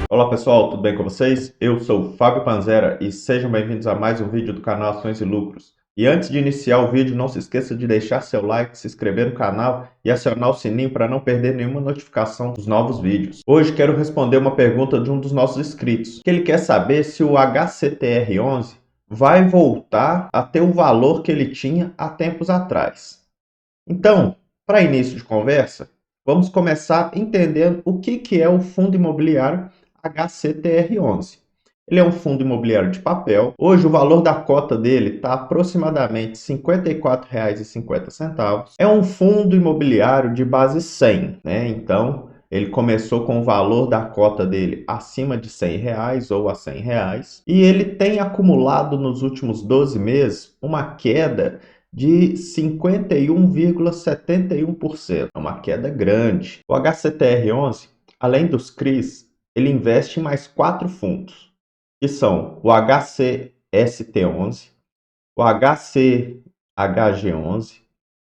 Olá pessoal, tudo bem com vocês? Eu sou o Fábio Panzera e sejam bem-vindos a mais um vídeo do canal Ações e Lucros. E antes de iniciar o vídeo, não se esqueça de deixar seu like, se inscrever no canal e acionar o sininho para não perder nenhuma notificação dos novos vídeos. Hoje quero responder uma pergunta de um dos nossos inscritos, que ele quer saber se o HCTR11 vai voltar a ter o valor que ele tinha há tempos atrás. Então, para início de conversa, vamos começar entendendo o que é o fundo imobiliário HCTR11. Ele é um fundo imobiliário de papel. Hoje o valor da cota dele está aproximadamente R$ 54,50. É um fundo imobiliário de base 100, né? Então, ele começou com o valor da cota dele acima de R$ 100 ou a R$ 100. E ele tem acumulado nos últimos 12 meses uma queda de 51,71%. É uma queda grande. O HCTR11, além dos CRIs, ele investe em mais 4 fundos, que são o HCST11, o HCHG11,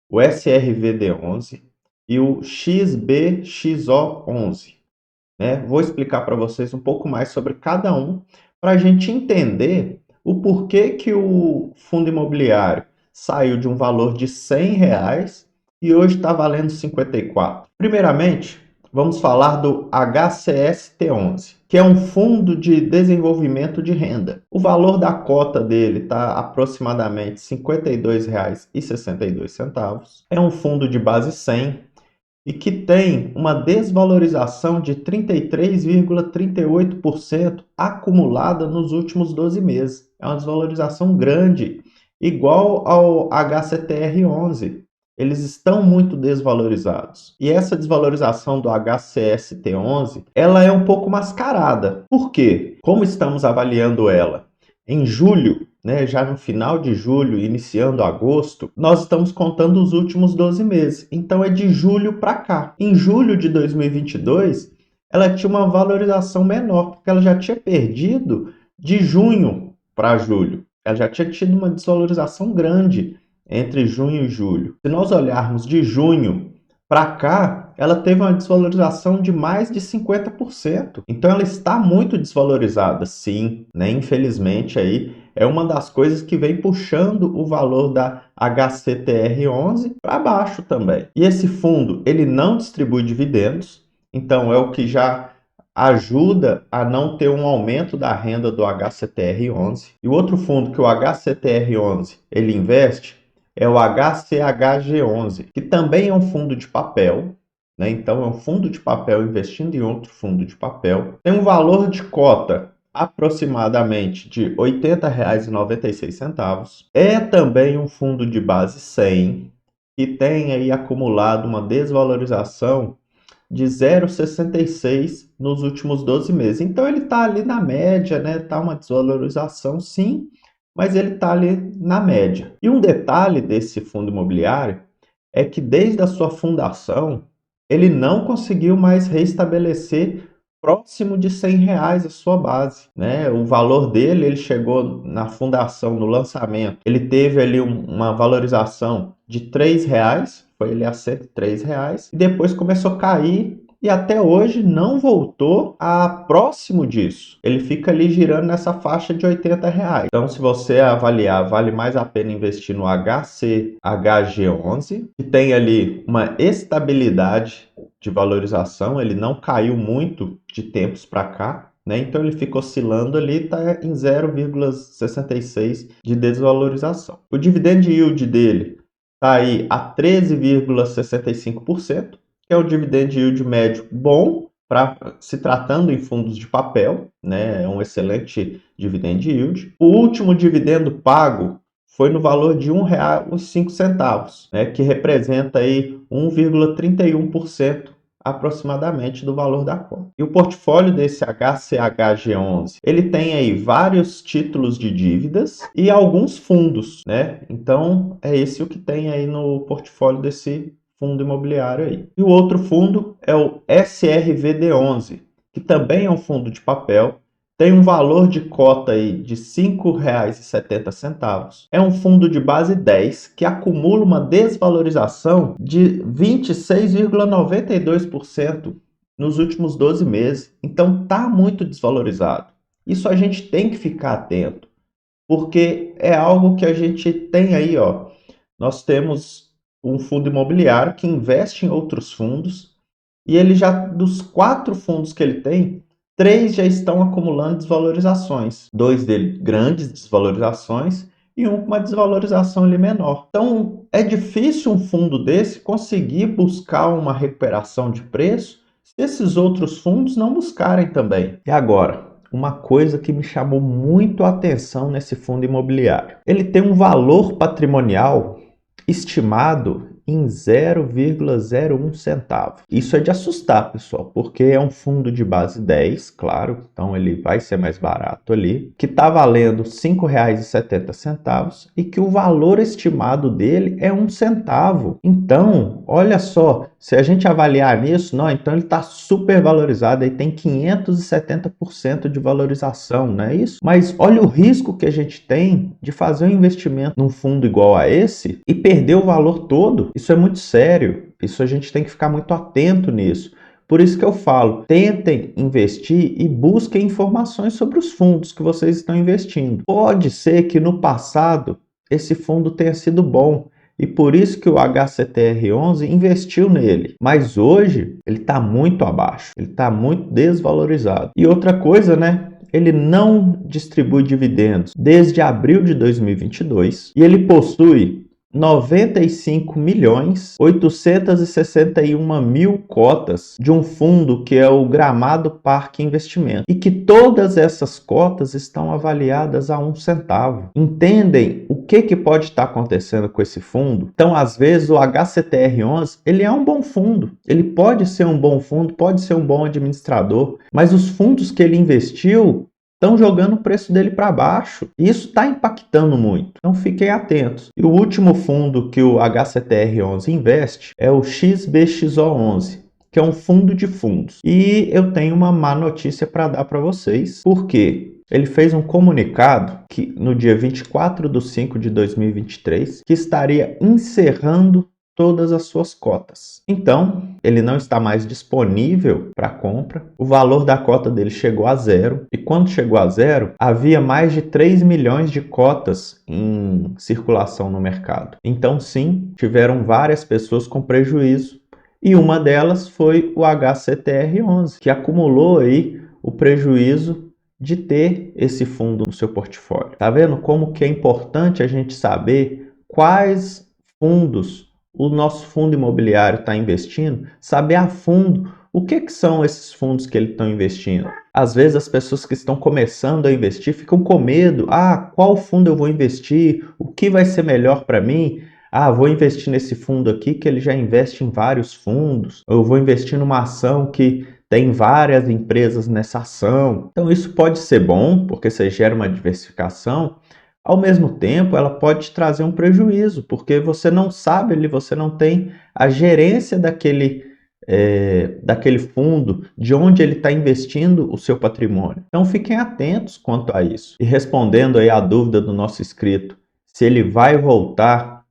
o SRVD11 e o XBXO11. Vou explicar para vocês um pouco mais sobre cada um, para a gente entender o porquê que o fundo imobiliário saiu de um valor de R$ 100 e hoje está valendo 54. Primeiramente, vamos falar do HCST11, que é um fundo de desenvolvimento de renda. O valor da cota dele está aproximadamente R$ 52,62. É um fundo de base 100 e que tem uma desvalorização de 33,38% acumulada nos últimos 12 meses. É uma desvalorização grande, igual ao HCTR11. Eles estão muito desvalorizados. E essa desvalorização do HCST11, ela é um pouco mascarada. Por quê? Como estamos avaliando ela? Em julho, já no final de julho, iniciando agosto, nós estamos contando os últimos 12 meses. Então é de julho para cá. Em julho de 2022, ela tinha uma valorização menor, porque ela já tinha perdido de junho para julho. Ela já tinha tido uma desvalorização grande entre junho e julho. Se nós olharmos de junho para cá, ela teve uma desvalorização de mais de 50%. Então ela está muito desvalorizada, sim, Infelizmente aí é uma das coisas que vem puxando o valor da HCTR11 para baixo também. E esse fundo, ele não distribui dividendos, então é o que já ajuda a não ter um aumento da renda do HCTR11. E o outro fundo que o HCTR11 ele investe é o HCHG11, que também é um fundo de papel, Então é um fundo de papel investindo em outro fundo de papel. Tem um valor de cota aproximadamente de R$ 80,96. É também um fundo de base 100, que tem aí acumulado uma desvalorização de 0,66 nos últimos 12 meses. Então ele está ali na média, Está uma desvalorização, sim, mas ele está ali na média. E um detalhe desse fundo imobiliário é que desde a sua fundação, ele não conseguiu mais reestabelecer próximo de R$ 100 a sua base, O valor dele, ele chegou na fundação, no lançamento, ele teve ali uma valorização de R$ 3, foi ele a R$ 103, e depois começou a cair e até hoje não voltou a próximo disso. Ele fica ali girando nessa faixa de R$ 80. Então, se você avaliar, vale mais a pena investir no HCHG11, que tem ali uma estabilidade de valorização, ele não caiu muito de tempos para cá, Então ele fica oscilando ali, está em 0,66 de desvalorização. O dividend yield dele está aí a 13,65%, que é o dividend yield médio bom, para se tratando em fundos de papel, É um excelente dividend yield. O último dividendo pago foi no valor de R$ 1,05, que representa aí 1,31% aproximadamente do valor da cota. E o portfólio desse HCHG11, ele tem aí vários títulos de dívidas e alguns fundos, Então é esse o que tem aí no portfólio desse fundo imobiliário aí. E o outro fundo é o SRVD11, que também é um fundo de papel, tem um valor de cota aí de R$ 5,70. É um fundo de base 10 que acumula uma desvalorização de 26,92% nos últimos 12 meses. Então está muito desvalorizado. Isso a gente tem que ficar atento, porque é algo que a gente tem aí, ó. Nós temos um fundo imobiliário que investe em outros fundos e ele já, dos 4 fundos que ele tem, 3 já estão acumulando desvalorizações. 2 dele grandes desvalorizações e um com uma desvalorização ali menor. Então é difícil um fundo desse conseguir buscar uma recuperação de preço se esses outros fundos não buscarem também. E agora, uma coisa que me chamou muito a atenção nesse fundo imobiliário. Ele tem um valor patrimonial estimado em 0,01 centavo. Isso é de assustar, pessoal, porque é um fundo de base 10, claro, então ele vai ser mais barato ali, que está valendo R$ 5,70 e que o valor estimado dele é 1 centavo. Então, olha só, se a gente avaliar nisso, não, então ele está super valorizado, aí tem 570% de valorização, não é isso? Mas olha o risco que a gente tem de fazer um investimento num fundo igual a esse e perder o valor todo. Isso é muito sério, isso a gente tem que ficar muito atento nisso. Por isso que eu falo, tentem investir e busquem informações sobre os fundos que vocês estão investindo. Pode ser que no passado esse fundo tenha sido bom e por isso que o HCTR11 investiu nele. Mas hoje ele está muito abaixo, ele está muito desvalorizado. E outra coisa, né? Ele não distribui dividendos desde abril de 2022 e ele possui 95.861.000 cotas de um fundo que é o Gramado Parque Investimento e que todas essas cotas estão avaliadas a 1 centavo. Entendem o que pode estar acontecendo com esse fundo? Então, às vezes, o HCTR11 ele é um bom fundo, ele pode ser um bom fundo, pode ser um bom administrador, mas os fundos que ele investiu estão jogando o preço dele para baixo. E isso está impactando muito. Então fiquem atentos. E o último fundo que o HCTR11 investe é o XBXO11, que é um fundo de fundos. E eu tenho uma má notícia para dar para vocês. Por quê? Ele fez um comunicado que no dia 24 de 5 de 2023 que estaria encerrando todas as suas cotas. Então, ele não está mais disponível para compra. O valor da cota dele chegou a zero. E quando chegou a zero, havia mais de 3 milhões de cotas em circulação no mercado. Então, sim, tiveram várias pessoas com prejuízo. E uma delas foi o HCTR11, que acumulou aí o prejuízo de ter esse fundo no seu portfólio. Tá vendo como que é importante a gente saber quais fundos o nosso fundo imobiliário está investindo, saber a fundo o que são esses fundos que ele está investindo. Às vezes as pessoas que estão começando a investir ficam com medo. Qual fundo eu vou investir? O que vai ser melhor para mim? Vou investir nesse fundo aqui que ele já investe em vários fundos. Ou eu vou investir numa ação que tem várias empresas nessa ação. Então isso pode ser bom, porque você gera uma diversificação. Ao mesmo tempo, ela pode te trazer um prejuízo, porque você não sabe ali, você não tem a gerência daquele fundo, de onde ele está investindo o seu patrimônio. Então fiquem atentos quanto a isso. E respondendo aí a dúvida do nosso inscrito, se ele vai voltar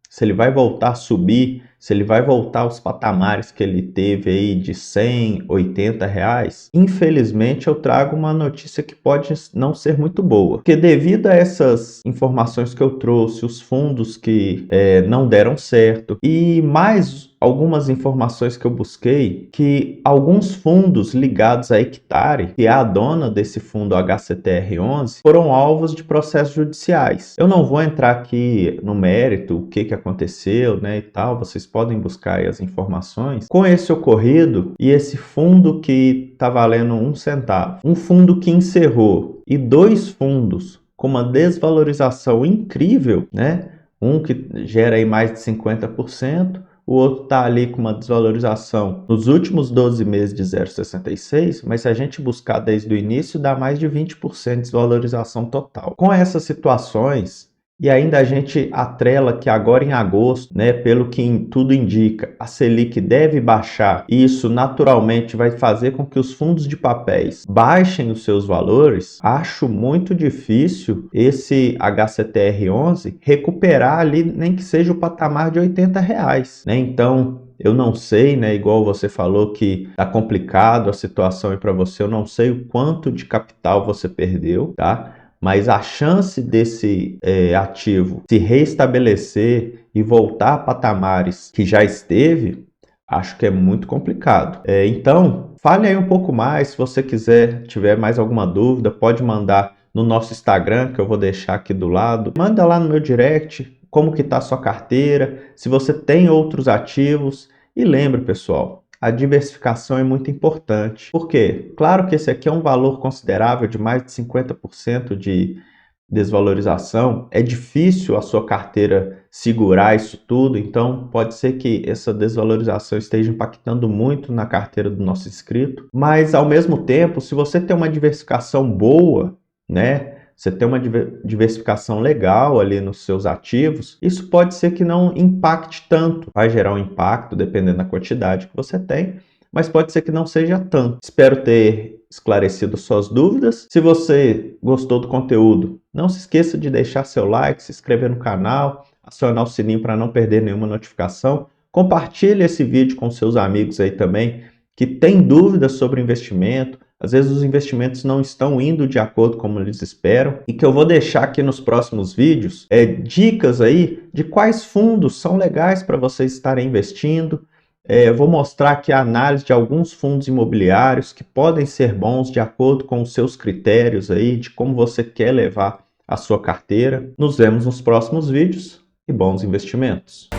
a subir, se ele vai voltar aos patamares que ele teve aí de 100, 80 reais, infelizmente eu trago uma notícia que pode não ser muito boa. Porque devido a essas informações que eu trouxe, os fundos que não deram certo e mais algumas informações que eu busquei, que alguns fundos ligados à Hectare, que é a dona desse fundo HCTR11, foram alvos de processos judiciais. Eu não vou entrar aqui no mérito, o que aconteceu, né, e tal, vocês podem buscar aí as informações. Com esse ocorrido e esse fundo que está valendo 1 centavo, um fundo que encerrou e 2 fundos com uma desvalorização incrível, né, um que gera aí mais de 50%, o outro está ali com uma desvalorização nos últimos 12 meses de 0,66, mas se a gente buscar desde o início, dá mais de 20% de desvalorização total. Com essas situações, e ainda a gente atrela que agora em agosto, né, pelo que tudo indica, a Selic deve baixar, e isso naturalmente vai fazer com que os fundos de papéis baixem os seus valores, acho muito difícil esse HCTR11 recuperar ali, nem que seja o patamar de 80 reais, né? Então, Eu não sei, né? Igual você falou que tá complicado a situação aí para você, eu não sei o quanto de capital você perdeu, tá? Mas a chance desse ativo se reestabelecer e voltar a patamares que já esteve, acho que é muito complicado. Então, fale aí um pouco mais. Se você tiver mais alguma dúvida, pode mandar no nosso Instagram, que eu vou deixar aqui do lado. Manda lá no meu direct como que está a sua carteira, se você tem outros ativos. E lembre, pessoal, a diversificação é muito importante. Por quê? Claro que esse aqui é um valor considerável de mais de 50% de desvalorização. É difícil a sua carteira segurar isso tudo, então pode ser que essa desvalorização esteja impactando muito na carteira do nosso inscrito, mas ao mesmo tempo, se você tem uma diversificação boa, né? Você tem uma diversificação legal ali nos seus ativos, isso pode ser que não impacte tanto. Vai gerar um impacto dependendo da quantidade que você tem, mas pode ser que não seja tanto. Espero ter esclarecido suas dúvidas. Se você gostou do conteúdo, não se esqueça de deixar seu like, se inscrever no canal, acionar o sininho para não perder nenhuma notificação. Compartilhe esse vídeo com seus amigos aí também que têm dúvidas sobre investimento. Às vezes os investimentos não estão indo de acordo como eles esperam, e que eu vou deixar aqui nos próximos vídeos dicas aí de quais fundos são legais para vocês estarem investindo. Eu vou mostrar aqui a análise de alguns fundos imobiliários que podem ser bons de acordo com os seus critérios aí, de como você quer levar a sua carteira. Nos vemos nos próximos vídeos e bons investimentos!